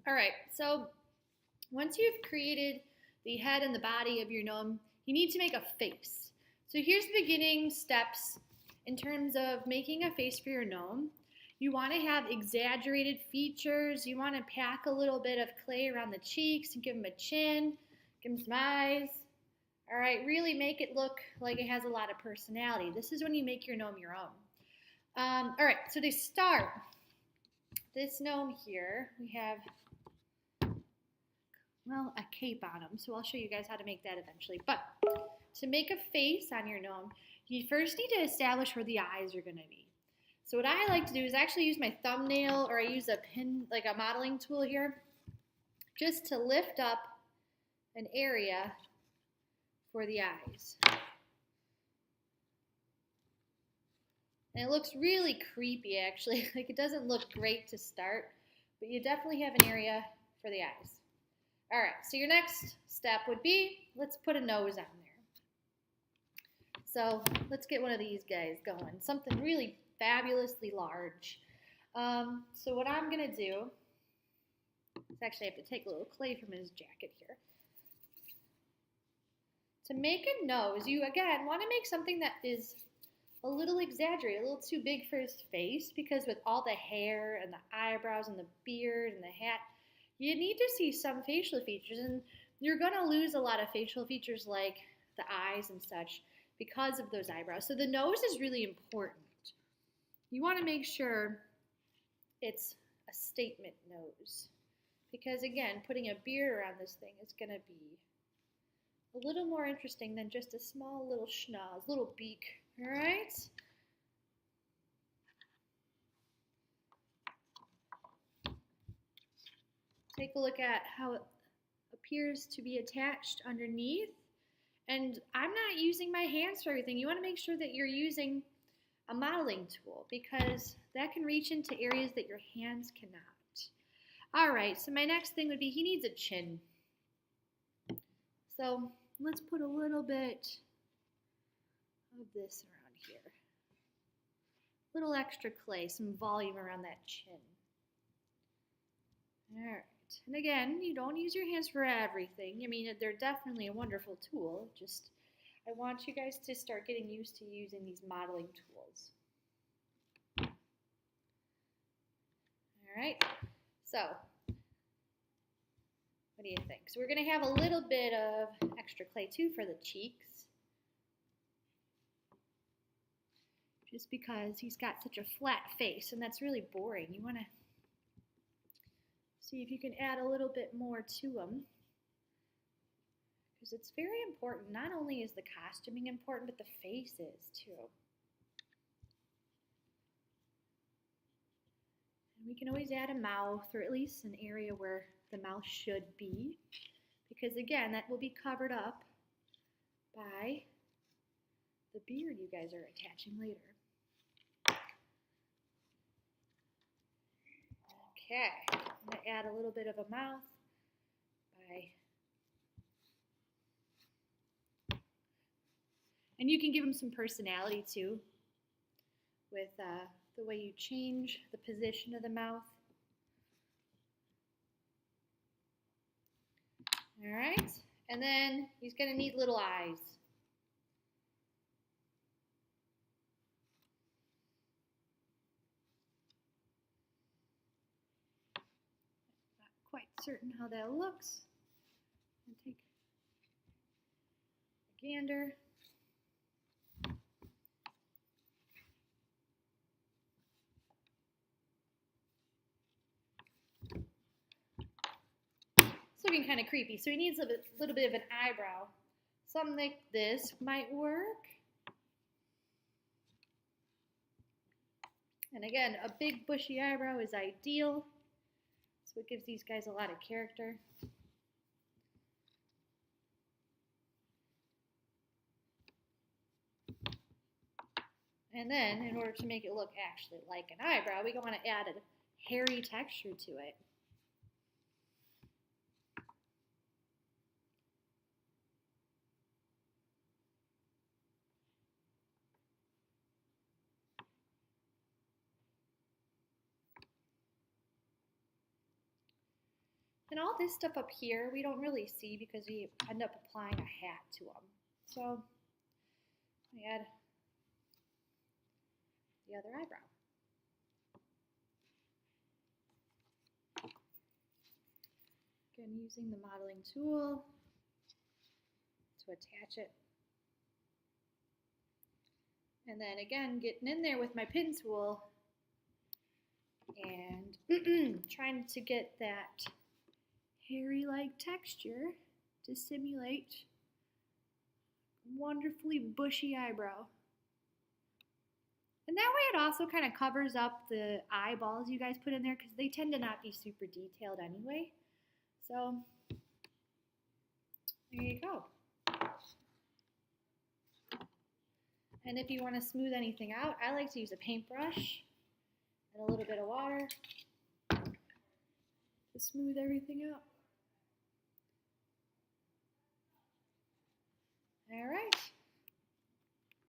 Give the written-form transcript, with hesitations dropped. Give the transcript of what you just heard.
All right, so once you've created the head and the body of your gnome, you need to make a face. So here's the beginning steps in terms of making a face for your gnome. You want to have exaggerated features. You want to pack a little bit of clay around the cheeks and give him a chin, give him some eyes. All right, really make it look like it has a lot of personality. This is when you make your gnome your own. All right, so to start, this gnome here, we have, well, a cape on him. So I'll show you guys how to make that eventually. But to make a face on your gnome, you first need to establish where the eyes are going to be. So what I like to do is actually use my thumbnail, or I use a pin, like a modeling tool here, just to lift up an area for the eyes. And it looks really creepy, actually. Like, it doesn't look great to start, but you definitely have an area for the eyes. All right, so your next step would be, let's put a nose on there. So let's get one of these guys going, something really fabulously large. So what I'm gonna do is actually I have to take a little clay from his jacket here. To make a nose, you again want to make something that is a little exaggerated, a little too big for his face, because with all the hair and the eyebrows and the beard and the hat, you need to see some facial features, and you're going to lose a lot of facial features like the eyes and such because of those eyebrows. So the nose is really important. You want to make sure it's a statement nose, because again, putting a beard around this thing is going to be a little more interesting than just a small little schnoz, little beak. All right? Take a look at how it appears to be attached underneath. And I'm not using my hands for everything. You want to make sure that you're using a modeling tool, because that can reach into areas that your hands cannot. All right, so my next thing would be he needs a chin. So let's put a little bit of this around here. A little extra clay, some volume around that chin. All right. And again, you don't use your hands for everything. I mean, they're definitely a wonderful tool. Just, I want you guys to start getting used to using these modeling tools. All right. So, what do you think? So we're going to have a little bit of extra clay too for the cheeks. Just because he's got such a flat face, and that's really boring. You want to see if you can add a little bit more to him, because it's very important. Not only is the costuming important, but the face is too. And we can always add a mouth, or at least an area where the mouth should be, because again, that will be covered up by the beard you guys are attaching later. Okay, I'm going to add a little bit of a mouth by, and you can give them some personality too with the way you change the position of the mouth. All right, and then he's going to need little eyes. Quite certain how that looks. I'll take a gander. It's looking kind of creepy, so he needs a little bit of an eyebrow. Something like this might work. And again, a big bushy eyebrow is ideal. So it gives these guys a lot of character. And then, in order to make it look actually like an eyebrow, we want to add a hairy texture to it. And all this stuff up here we don't really see because we end up applying a hat to them. So we add the other eyebrow. Again, using the modeling tool to attach it. And then again, getting in there with my pin tool and trying to get that hairy-like texture to simulate wonderfully bushy eyebrow. And that way it also kind of covers up the eyeballs you guys put in there because they tend to not be super detailed anyway. So there you go. And if you want to smooth anything out, I like to use a paintbrush and a little bit of water to smooth everything out.